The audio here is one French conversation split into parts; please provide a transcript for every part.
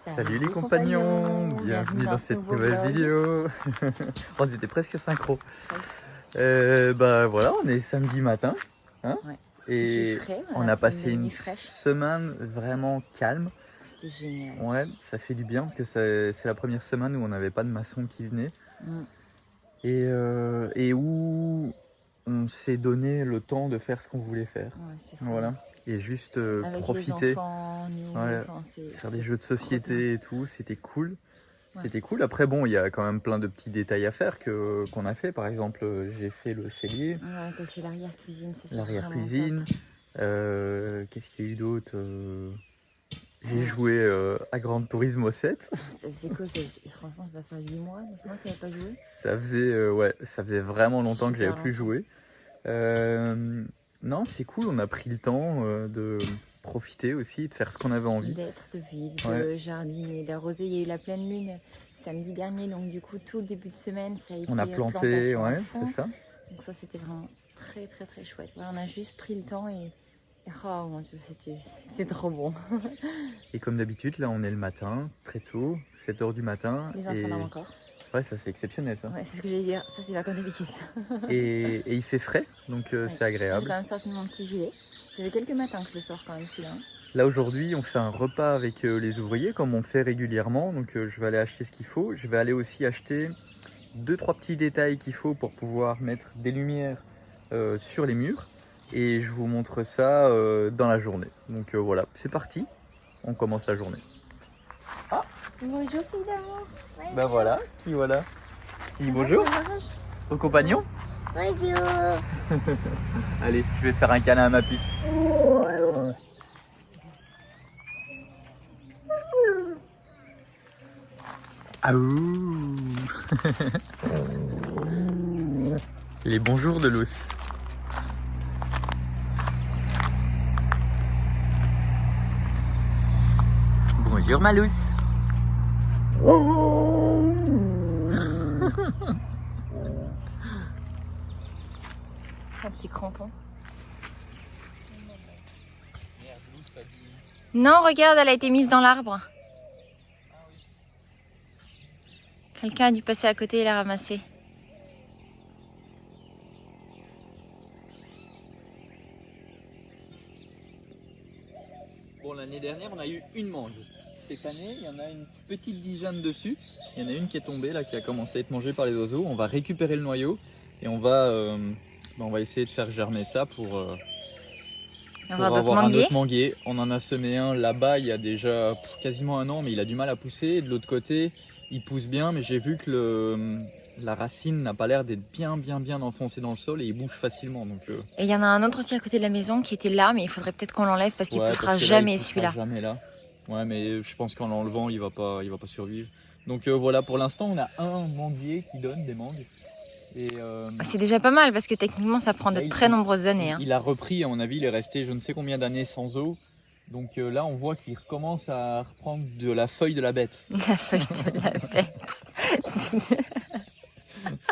Salut les compagnons, bienvenue dans cette nouvelle vidéo. On était presque synchro. Bah voilà, on est samedi matin, hein, ouais. et Frais, on a passé une semaine vraiment calme. C'était génial. Ouais, ça fait du bien parce que c'est la première semaine où on n'avait pas de maçon qui venait et où on s'est donné le temps de faire ce qu'on voulait faire. Ouais, voilà. Et juste avec profiter, les enfants, nous, ouais, faire des jeux de société et tout, c'était cool. Ouais. C'était cool. Après, bon, il y a quand même plein de petits détails à faire qu'on a fait. Par exemple, j'ai fait le cellier. Ouais, t'as fait l'arrière-cuisine, c'est ça. L'arrière-cuisine. Qu'est-ce qu'il y a eu d'autre J'ai joué à Gran Turismo 7. Ça faisait quoi franchement, ça doit faire 8 mois, 9 mois que t'avais pas joué. Ça faisait vraiment longtemps que j'avais plus joué. Non, c'est cool, on a pris le temps de profiter aussi, de faire ce qu'on avait envie. D'être, de vivre, de jardiner, d'arroser. Il y a eu la pleine lune samedi dernier, donc du coup, tout le début de semaine, ça a été on a planté, ouais, c'est ça. Donc ça, c'était vraiment très, très, très chouette. Ouais, on a juste pris le temps et oh mon Dieu, c'était trop bon. Et comme d'habitude, là, on est le matin, très tôt, 7h du matin. Les enfants dorment encore. Ouais, ça c'est exceptionnel ça. Ouais, c'est ce que j'allais dire, ça c'est pas comme d'habitude. et il fait frais, donc c'est agréable. J'ai quand même sorti mon petit gilet. Ça fait quelques matins que je le sors quand même celui-là. Là aujourd'hui, on fait un repas avec les ouvriers comme on fait régulièrement, donc je vais aller acheter ce qu'il faut. Je vais aller aussi acheter 2-3 petits détails qu'il faut pour pouvoir mettre des lumières sur les murs. Et je vous montre ça dans la journée. Donc voilà, c'est parti, on commence la journée. Ah, bonjour fille d'amour. Bah voilà, qui voilà. Qui bonjour. Ton compagnon. Bonjour. Allez, je vais faire un câlin à ma puce. Aouh. Les bonjours de l'os. Bonjour Malous. Un petit crampon. Non, regarde, elle a été mise dans l'arbre. Quelqu'un a dû passer à côté et la ramasser. Bon, l'année dernière, on a eu une mangue. Cette année, il y en a une petite dizaine dessus. Il y en a une qui est tombée, là, qui a commencé à être mangée par les oiseaux. On va récupérer le noyau et on va essayer de faire germer ça pour avoir un autre manguier. On en a semé un là-bas il y a déjà quasiment un an, mais il a du mal à pousser. Et de l'autre côté, il pousse bien, mais j'ai vu que la racine n'a pas l'air d'être bien enfoncée dans le sol et il bouge facilement. Donc, Et il y en a un autre aussi à côté de la maison qui était là, mais il faudrait peut-être qu'on l'enlève parce qu'il poussera jamais celui-là. Jamais là. Ouais, mais je pense qu'en l'enlevant, il va pas survivre. Donc voilà, pour l'instant, on a un manguier qui donne des mangues. C'est déjà pas mal parce que techniquement, ça prend de très nombreuses années. Hein. Il a repris, à mon avis, il est resté je ne sais combien d'années sans eau. Donc là, on voit qu'il recommence à reprendre de la feuille de la bête. La feuille de la bête.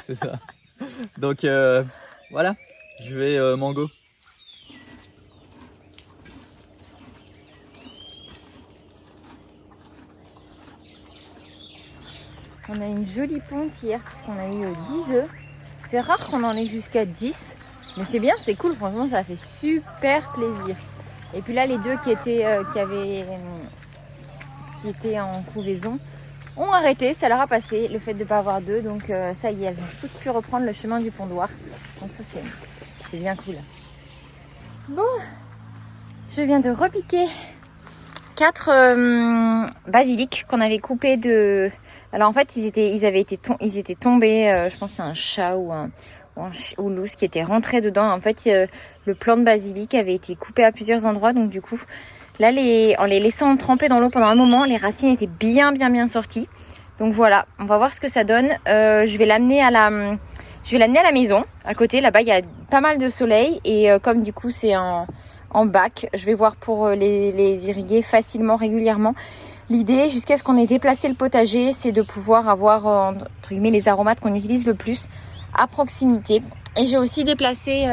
C'est ça. Donc voilà, je vais mango. On a une jolie ponte hier puisqu'on a eu 10 œufs. C'est rare qu'on en ait jusqu'à 10. Mais c'est bien, c'est cool, franchement ça fait super plaisir. Et puis là les deux qui étaient en couvaison ont arrêté, ça leur a passé le fait de ne pas avoir d'œufs. Donc ça y est, elles ont toutes pu reprendre le chemin du Pont-Douar. Donc ça c'est bien cool. Bon, je viens de repiquer 4 basiliques qu'on avait coupés de... Alors en fait ils étaient tombés, je pense que c'est un chat ou l'ours qui était rentré dedans. En fait le plant de basilic avait été coupé à plusieurs endroits, donc du coup là en les laissant tremper dans l'eau pendant un moment, les racines étaient bien sorties. Donc voilà, on va voir ce que ça donne. Je vais l'amener à la maison à côté, là-bas il y a pas mal de soleil et comme du coup c'est en bac, je vais voir pour les irriguer facilement, régulièrement. L'idée, jusqu'à ce qu'on ait déplacé le potager, c'est de pouvoir avoir entre guillemets les aromates qu'on utilise le plus à proximité. Et j'ai aussi déplacé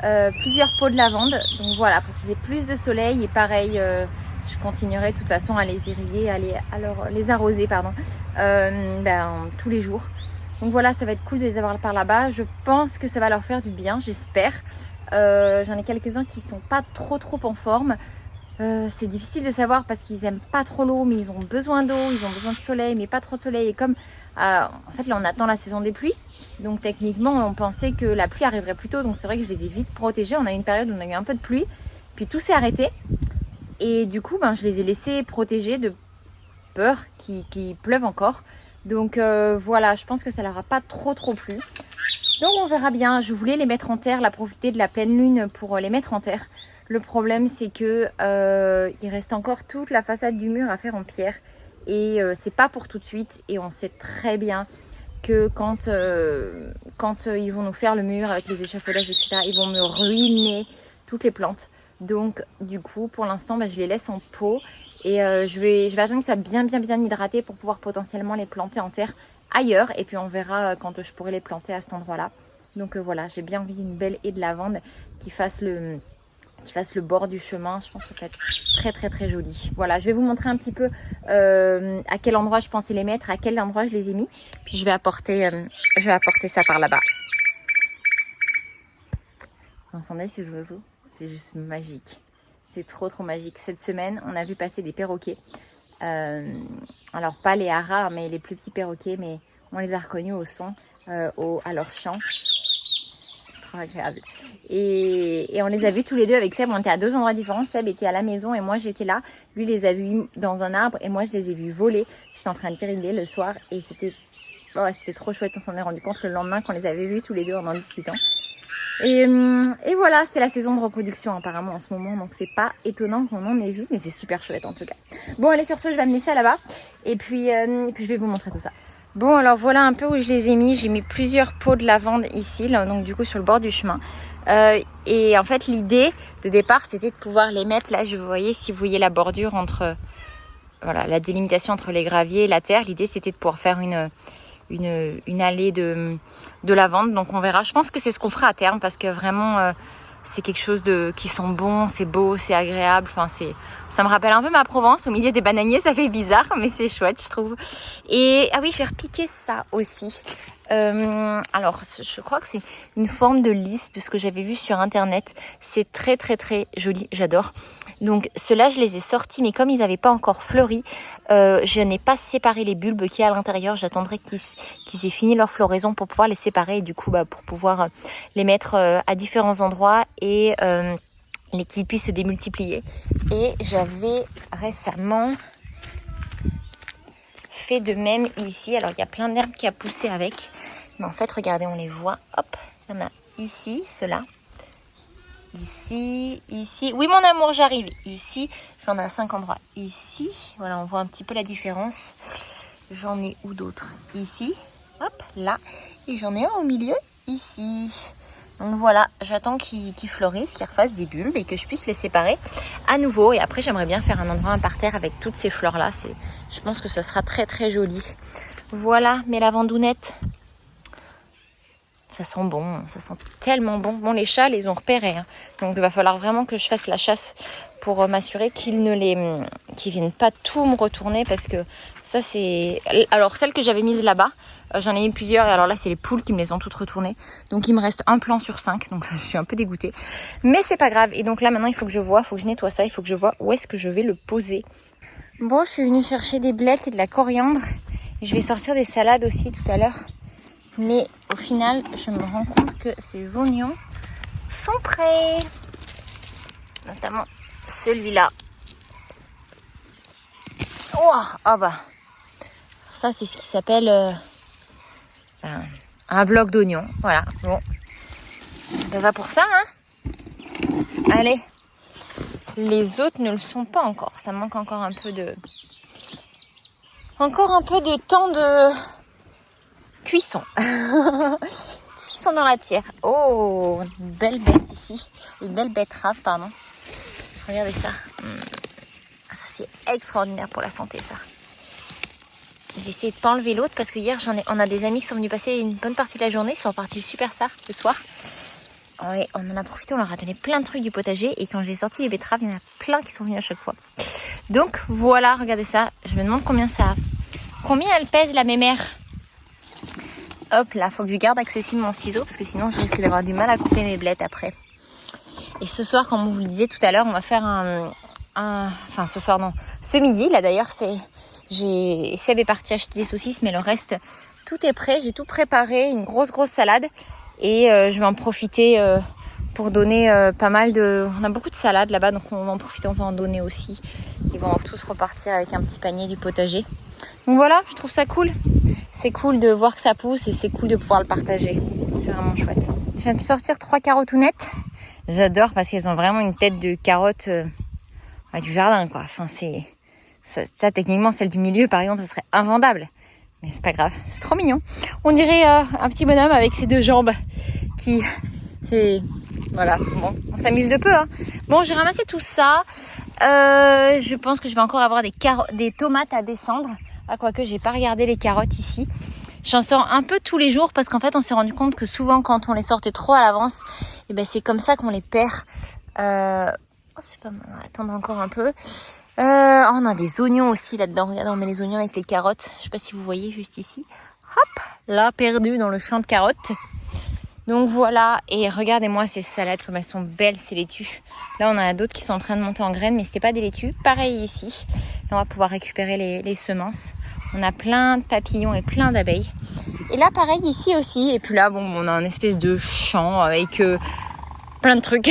plusieurs pots de lavande. Donc voilà, pour qu'ils aient plus de soleil. Et pareil, je continuerai de toute façon à les irriguer, les arroser tous les jours. Donc voilà, ça va être cool de les avoir par là-bas. Je pense que ça va leur faire du bien, j'espère. J'en ai quelques-uns qui sont pas trop en forme. C'est difficile de savoir parce qu'ils aiment pas trop l'eau, mais ils ont besoin d'eau, ils ont besoin de soleil, mais pas trop de soleil. Et comme en fait là on attend la saison des pluies, donc techniquement on pensait que la pluie arriverait plus tôt, donc c'est vrai que je les ai vite protégés. On a eu une période où on a eu un peu de pluie, puis tout s'est arrêté. Et du coup je les ai laissés protégés de peur qu'il pleuve encore. Donc voilà, je pense que ça leur a pas trop plu. Donc on verra bien. Je voulais les mettre en terre, profiter de la pleine lune pour les mettre en terre. Le problème c'est que il reste encore toute la façade du mur à faire en pierre. Et c'est pas pour tout de suite. Et on sait très bien que quand ils vont nous faire le mur avec les échafaudages, etc., ils vont me ruiner toutes les plantes. Donc du coup pour l'instant je les laisse en pot. Et je vais attendre que ça soit bien hydraté pour pouvoir potentiellement les planter en terre ailleurs. Et puis on verra quand je pourrai les planter à cet endroit-là. Donc voilà, j'ai bien envie d'une belle haie de lavande qui fasse le bord du chemin. Je pense que ça peut être très joli. Voilà, je vais vous montrer un petit peu à quel endroit je pensais les mettre, à quel endroit je les ai mis. Puis je vais apporter ça par là-bas. Vous entendez ces oiseaux? C'est juste magique. C'est trop magique. Cette semaine, on a vu passer des perroquets. Alors pas les haras, mais les plus petits perroquets, mais on les a reconnus au son, à leur chant. C'est trop agréable. Et on les a vus tous les deux avec Seb. On était à 2 endroits différents. Seb était à la maison et moi j'étais là. Lui les a vus dans un arbre et moi je les ai vus voler. J'étais en train de irriguer le soir et c'était trop chouette. On s'en est rendu compte le lendemain qu'on les avait vus tous les deux en discutant. Et voilà, c'est la saison de reproduction apparemment en ce moment, donc c'est pas étonnant qu'on en ait vu, mais c'est super chouette en tout cas. Bon allez, sur ce je vais amener ça là-bas et puis je vais vous montrer tout ça. Bon alors voilà un peu où je les ai mis. J'ai mis plusieurs pots de lavande ici, là, donc du coup sur le bord du chemin. Et en fait l'idée de départ c'était de pouvoir les mettre là, vous voyez, si vous voyez la bordure entre, voilà, la délimitation entre les graviers et la terre, l'idée c'était de pouvoir faire une allée de lavande. Donc on verra, je pense que c'est ce qu'on fera à terme parce que vraiment c'est quelque chose qui sent bon, c'est beau, c'est agréable. Enfin ça me rappelle un peu ma Provence au milieu des bananiers, ça fait bizarre mais c'est chouette je trouve. Et ah oui, j'ai repiqué ça aussi. Alors je crois que c'est une forme de lys de ce que j'avais vu sur internet. C'est très joli, j'adore. Donc ceux-là je les ai sortis, mais comme ils n'avaient pas encore fleuri, je n'ai pas séparé les bulbes qu'il y a à l'intérieur. J'attendrai qu'ils aient fini leur floraison pour pouvoir les séparer et du coup pour pouvoir les mettre à différents endroits et qu'ils puissent se démultiplier. Et j'avais récemment fait de même ici. Alors il y a plein d'herbes qui a poussé avec, mais en fait regardez, on les voit. Hop, il y en a ici, ceux-là. Ici. Oui mon amour, j'arrive. Ici, j'en ai à 5 endroits. Ici, voilà, on voit un petit peu la différence. J'en ai où d'autres? Ici, hop, là. Et j'en ai un au milieu, ici. Donc voilà, j'attends qu'ils fleurissent, qu'ils refassent des bulbes et que je puisse les séparer à nouveau. Et après, j'aimerais bien faire un endroit, un parterre avec toutes ces fleurs-là. Je pense que ça sera très joli. Voilà mes lavandounettes. Ça sent bon, ça sent tellement bon. Bon, les chats les ont repérés, hein. Donc il va falloir vraiment que je fasse la chasse pour m'assurer qu'ils viennent pas tout me retourner, parce que ça c'est... Alors celle que j'avais mise là-bas, j'en ai mis plusieurs et alors là c'est les poules qui me les ont toutes retournées. Donc il me reste un plan sur 5, donc je suis un peu dégoûtée. Mais c'est pas grave. Et donc là maintenant il faut que je nettoie ça, il faut que je vois où est-ce que je vais le poser. Bon, je suis venue chercher des blettes et de la coriandre. Je vais sortir des salades aussi tout à l'heure. Mais au final, je me rends compte que ces oignons sont prêts. Notamment celui-là. Oh, ah bah. Ça, c'est ce qui s'appelle un bloc d'oignon. Voilà, bon. Ça va pour ça, hein? Allez. Les autres ne le sont pas encore. Ça manque encore un peu de... temps de... cuisson. Cuisson dans la terre. Oh, une belle bête ici. Une belle betterave, pardon. Regardez ça. Ça c'est extraordinaire pour la santé, ça. Je vais essayer de pas enlever l'autre parce que hier on a des amis qui sont venus passer une bonne partie de la journée. Ils sont partis super tard le soir. on en a profité, on leur a donné plein de trucs du potager. Et quand j'ai sorti les betteraves, il y en a plein qui sont venus à chaque fois. Donc voilà, regardez ça. Je me demande combien elle pèse la mémère. Hop là, faut que je garde accessible mon ciseau parce que sinon je risque d'avoir du mal à couper mes blettes après. Et ce soir, comme on vous le disait tout à l'heure, on va faire enfin ce soir non, ce midi là d'ailleurs Seb est parti acheter des saucisses, mais le reste tout est prêt. J'ai tout préparé, une grosse salade et je vais en profiter pour donner pas mal de. On a beaucoup de salades là-bas, donc on va en profiter, on va en donner aussi. Ils vont tous repartir avec un petit panier du potager. Donc voilà, je trouve ça cool. C'est cool de voir que ça pousse et c'est cool de pouvoir le partager. C'est vraiment chouette. Je viens de sortir 3 carottounettes. J'adore parce qu'elles ont vraiment une tête de carotte du jardin, quoi. Enfin, ça, techniquement, celle du milieu, par exemple, ça serait invendable. Mais c'est pas grave, c'est trop mignon. On dirait un petit bonhomme avec ses 2 jambes voilà, bon, on s'amuse de peu, hein. Bon, j'ai ramassé tout ça. Je pense que je vais encore avoir des tomates à descendre. Ah, quoique, j'ai pas regardé les carottes ici. J'en sors un peu tous les jours parce qu'en fait, on s'est rendu compte que souvent, quand on les sortait trop à l'avance, et ben, c'est comme ça qu'on les perd. C'est pas mal. On va attendre encore un peu. On a des oignons aussi là-dedans. Regardez, on met les oignons avec les carottes. Je sais pas si vous voyez juste ici. Hop, là, perdu dans le champ de carottes. Donc voilà, et regardez-moi ces salades comme elles sont belles, ces laitues. Là on en a d'autres qui sont en train de monter en graines, mais c'était pas des laitues. Pareil ici, là on va pouvoir récupérer les semences. On a plein de papillons et plein d'abeilles. Et là pareil ici aussi, et puis là bon, on a un espèce de champ avec plein de trucs.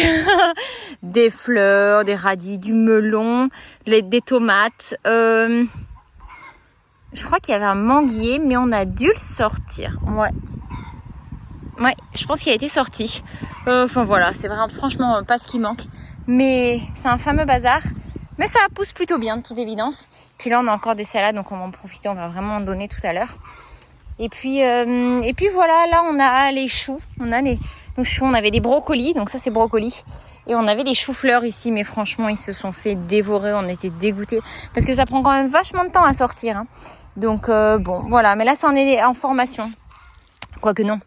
Des fleurs, des radis, du melon, des tomates. Je crois qu'il y avait un manguier, mais on a dû le sortir. Ouais, je pense qu'il a été sorti. Enfin voilà, c'est vraiment franchement pas ce qui manque. Mais c'est un fameux bazar. Mais ça pousse plutôt bien de toute évidence. Puis là on a encore des salades, donc on va en profiter, on va vraiment en donner tout à l'heure. Et puis voilà, là on a les choux. On avait des brocolis, donc ça c'est brocolis. Et on avait des choux-fleurs ici, mais franchement ils se sont fait dévorer, on était dégoûtés. Parce que ça prend quand même vachement de temps à sortir, hein. Donc bon, voilà, mais là ça en est en formation. Quoique non.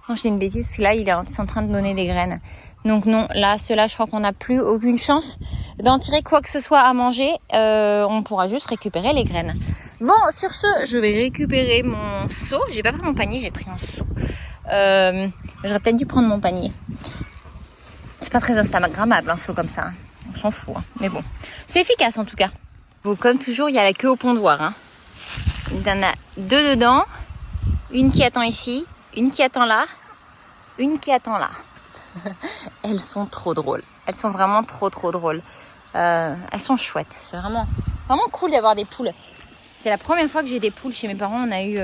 Non, je dis une bêtise parce que là, ils sont en train de donner des graines. Donc non, là, ceux-là, je crois qu'on n'a plus aucune chance d'en tirer quoi que ce soit à manger. On pourra juste récupérer les graines. Bon, sur ce, je vais récupérer mon seau. J'ai pas pris mon panier, j'ai pris un seau. J'aurais peut-être dû prendre mon panier. C'est pas très instagrammable, un seau comme ça. On s'en fout, hein. Mais bon, c'est efficace en tout cas. Bon, comme toujours, il y a la queue au pondoir, hein. Il y en a 2 dedans. Une qui attend ici. Une qui attend là, une qui attend là. Elles sont trop drôles. Elles sont vraiment trop drôles. Elles sont chouettes. C'est vraiment cool d'avoir des poules. C'est la première fois que j'ai des poules chez mes parents. On a eu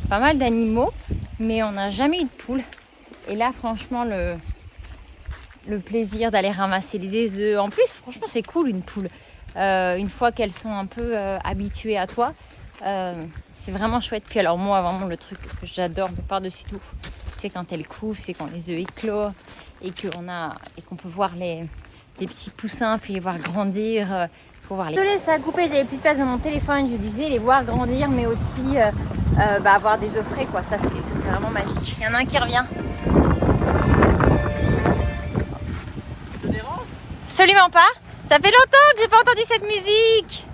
pas mal d'animaux, mais on n'a jamais eu de poules. Et là, franchement, le plaisir d'aller ramasser des œufs. En plus, franchement, c'est cool une poule. Une fois qu'elles sont un peu habituées à toi. C'est vraiment chouette. Puis alors moi vraiment le truc que j'adore par-dessus tout, c'est quand elles couvent, c'est quand les œufs éclosent et qu'on peut voir les petits poussins, puis les voir grandir. Désolée, ça a coupé, j'avais plus de place dans mon téléphone. Je disais les voir grandir, mais aussi avoir des œufs frais, quoi. Ça c'est vraiment magique. Il y en a un qui revient. Ça te dérange ? Absolument pas. Ça fait longtemps que j'ai pas entendu cette musique.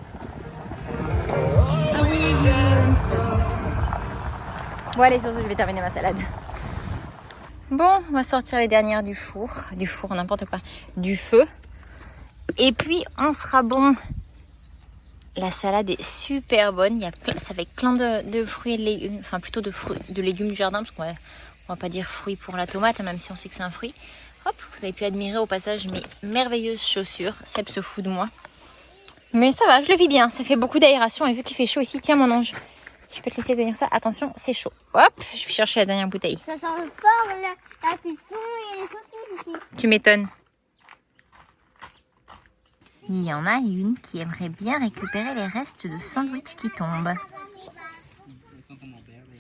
Bon allez, sur ce, je vais terminer ma salade. Bon, on va sortir les dernières du four, n'importe quoi, du feu. Et puis, on sera bon. La salade est super bonne. C'est avec plein de fruits et de légumes, enfin plutôt de légumes du jardin, parce qu'on va pas dire fruits pour la tomate, même si on sait que c'est un fruit. Hop, vous avez pu admirer au passage mes merveilleuses chaussures. Seb se fout de moi. Mais ça va, je le vis bien. Ça fait beaucoup d'aération et vu qu'il fait chaud ici, tiens mon ange. Je peux te laisser tenir ça. Attention, c'est chaud. Hop, je vais chercher la dernière bouteille. Ça sent fort la cuisson et les saucisses ici. Tu m'étonnes. Il y en a une qui aimerait bien récupérer les restes de sandwich qui tombent.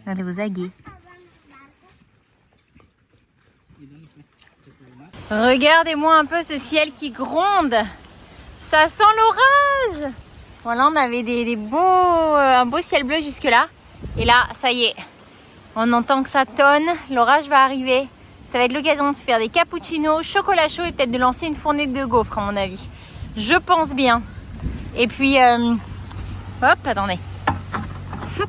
Allez aux aguets. Regardez-moi un peu ce ciel qui gronde. Ça sent l'orage. Voilà, on avait un beau ciel bleu jusque là. Et là, ça y est. On entend que ça tonne. L'orage va arriver. ça va être l'occasion de faire des cappuccinos, chocolat chaud et peut-être de lancer une fournée de gaufres à mon avis. Je pense bien. Et puis, hop, attendez. Hop.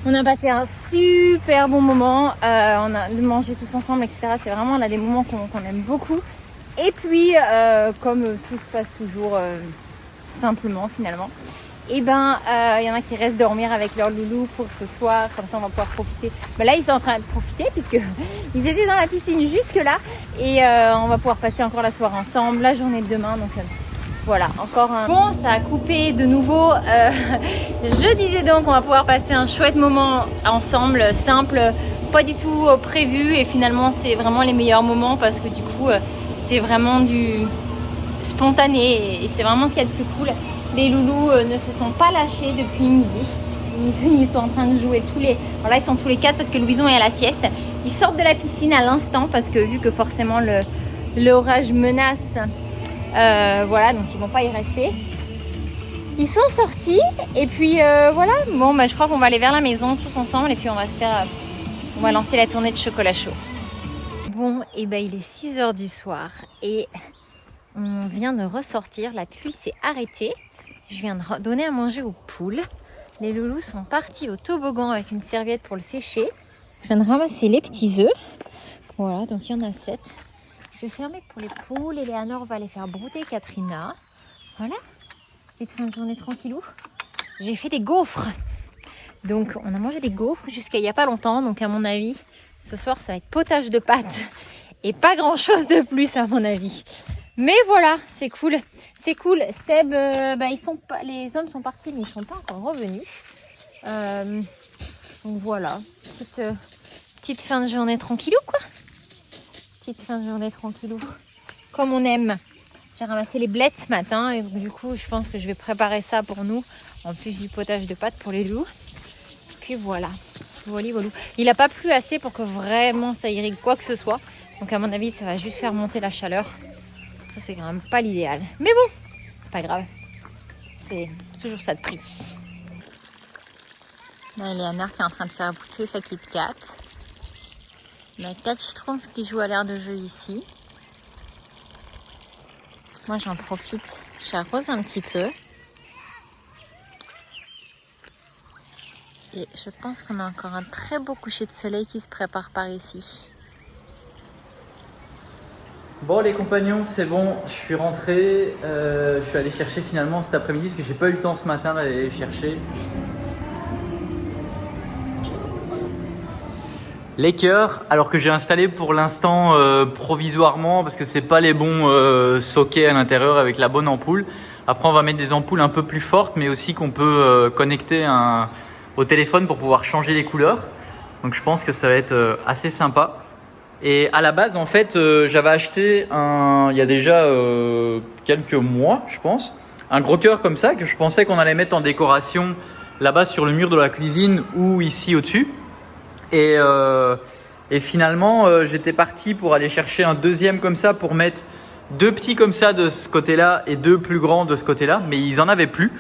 On a passé un super bon moment. On a mangé tous ensemble, etc. C'est vraiment là des moments qu'on aime beaucoup. Et puis, comme tout se passe toujours simplement finalement, et ben il y en a qui restent dormir avec leur loulou pour ce soir, comme ça on va pouvoir profiter. Ben là ils sont en train de profiter puisque ils étaient dans la piscine jusque là et on va pouvoir passer encore la soirée ensemble, la journée de demain, donc voilà, encore un... Bon, ça a coupé de nouveau. Je disais donc on va pouvoir passer un chouette moment ensemble, simple, pas du tout prévu, et finalement c'est vraiment les meilleurs moments parce que du coup c'est vraiment du spontané et c'est vraiment ce qu'il y a de plus cool. Les loulous ne se sont pas lâchés depuis midi. Ils sont en train de jouer tous les... Alors là, ils sont tous les 4 parce que Louison est à la sieste. Ils sortent de la piscine à l'instant parce que vu que forcément l'orage menace, voilà, donc ils vont pas y rester. Ils sont sortis et puis voilà. Bon, bah, je crois qu'on va aller vers la maison tous ensemble et puis on va lancer la tournée de chocolat chaud. Bon, et ben il est 6h du soir et on vient de ressortir. La pluie s'est arrêtée. Je viens de donner à manger aux poules. Les loulous sont partis au toboggan avec une serviette pour le sécher. Je viens de ramasser les petits œufs. Voilà, donc il y en a 7. Je vais fermer pour les poules. Eleanor va aller faire brouter Katrina. Voilà. Vite fin de journée tranquillou. J'ai fait des gaufres. Donc on a mangé des gaufres jusqu'à il n'y a pas longtemps. Donc à mon avis, ce soir ça va être potage de pâtes. Et pas grand chose de plus à mon avis. Mais voilà, c'est cool. C'est cool. Seb, les hommes sont partis, mais ils ne sont pas encore revenus. Donc voilà, petite fin de journée tranquillou, quoi. Petite fin de journée tranquillou, comme on aime. J'ai ramassé les blettes ce matin et donc, du coup, je pense que je vais préparer ça pour nous, en plus du potage de pâtes pour les loups. Puis voilà, voilà. Il n'a pas plu assez pour que vraiment ça irrigue quoi que ce soit. Donc à mon avis, ça va juste faire monter la chaleur. Ça, c'est quand même pas l'idéal. Mais bon, c'est pas grave. C'est toujours ça de prix. Là, Eleanor qui est en train de faire bouter sa Kit Kat. La 4 Schtroumpfs qui joue à l'air de jeu ici. Moi, j'en profite. J'arrose un petit peu. Et je pense qu'on a encore un très beau coucher de soleil qui se prépare par ici. Bon les compagnons, c'est bon, je suis rentré, je suis allé chercher finalement cet après-midi parce que j'ai pas eu le temps ce matin d'aller chercher les cœurs, alors que j'ai installé pour l'instant provisoirement parce que c'est pas les bons sockets à l'intérieur avec la bonne ampoule. Après on va mettre des ampoules un peu plus fortes mais aussi qu'on peut connecter au téléphone pour pouvoir changer les couleurs. Donc je pense que ça va être assez sympa. Et à la base, en fait, j'avais acheté il y a déjà quelques mois, je pense, un gros cœur comme ça que je pensais qu'on allait mettre en décoration là-bas sur le mur de la cuisine ou ici au-dessus. Et finalement, j'étais parti pour aller chercher un deuxième comme ça pour mettre 2 petits comme ça de ce côté-là et 2 plus grands de ce côté-là, mais ils en avaient plus.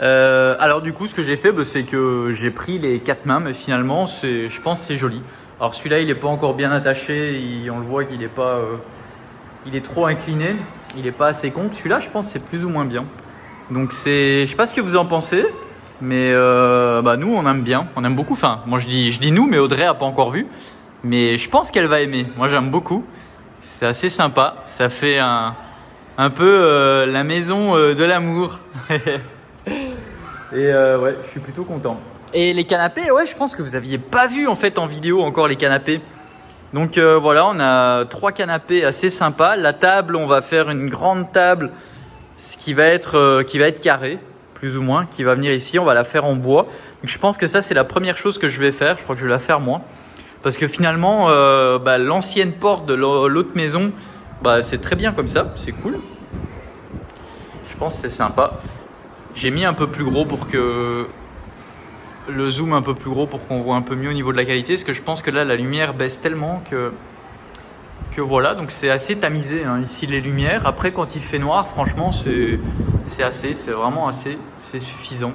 Alors du coup, ce que j'ai fait, c'est que j'ai pris les 4 mains, mais finalement, je pense que c'est joli. Alors celui-là, il n'est pas encore bien attaché, on le voit qu'il n'est pas, il est trop incliné, il n'est pas assez contre. Celui-là, je pense que c'est plus ou moins bien. Donc je sais pas ce que vous en pensez, mais nous, on aime bien, on aime beaucoup. Enfin, moi je dis nous, mais Audrey n'a pas encore vu. Mais je pense qu'elle va aimer. Moi, j'aime beaucoup. C'est assez sympa. Ça fait un peu la maison de l'amour. Et ouais, je suis plutôt content. Et les canapés, ouais, je pense que vous aviez pas vu en fait en vidéo encore les canapés. Donc voilà, on a 3 canapés assez sympas. La table, on va faire une grande table, qui va être carrée, plus ou moins, qui va venir ici. On va la faire en bois. Donc je pense que ça, c'est la première chose que je vais faire. Je crois que je vais la faire moi. Parce que finalement, l'ancienne porte de l'autre maison, c'est très bien comme ça. C'est cool. Je pense que c'est sympa. J'ai mis un peu plus gros pour que... le zoom un peu plus gros pour qu'on voit un peu mieux au niveau de la qualité, parce que je pense que là la lumière baisse tellement que voilà, donc c'est assez tamisé hein, ici les lumières. Après quand il fait noir, franchement c'est vraiment assez, c'est suffisant.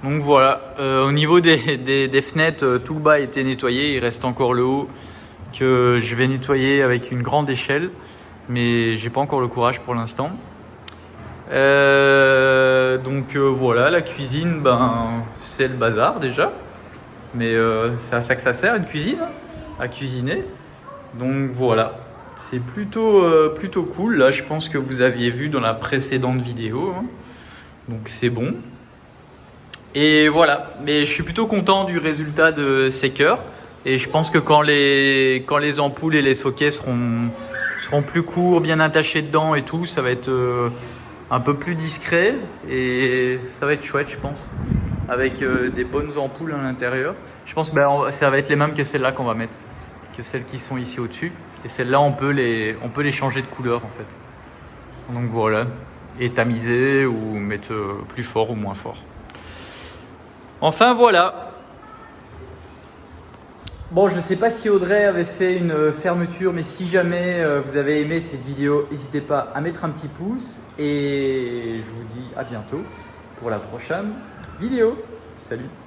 Donc voilà, au niveau des fenêtres, tout le bas a été nettoyé, il reste encore le haut que je vais nettoyer avec une grande échelle, mais j'ai pas encore le courage pour l'instant. Voilà, la cuisine, ben c'est le bazar déjà, mais c'est à ça que ça sert une cuisine, hein, à cuisiner. Donc voilà, c'est plutôt cool. Là, je pense que vous aviez vu dans la précédente vidéo, hein. Donc c'est bon. Et voilà, mais je suis plutôt content du résultat de ces cœurs. Et je pense que quand les ampoules et les sockets seront plus courts, bien attachés dedans et tout, ça va être un peu plus discret et ça va être chouette, je pense, avec des bonnes ampoules à l'intérieur. Je pense que ça va être les mêmes que celles-là qu'on va mettre, que celles qui sont ici au-dessus. Et celles-là, on peut les changer de couleur en fait. Donc voilà, et tamiser ou mettre plus fort ou moins fort. Enfin voilà. Bon, je ne sais pas si Audrey avait fait une fermeture, mais si jamais vous avez aimé cette vidéo, n'hésitez pas à mettre un petit pouce et je vous dis à bientôt pour la prochaine vidéo. Salut!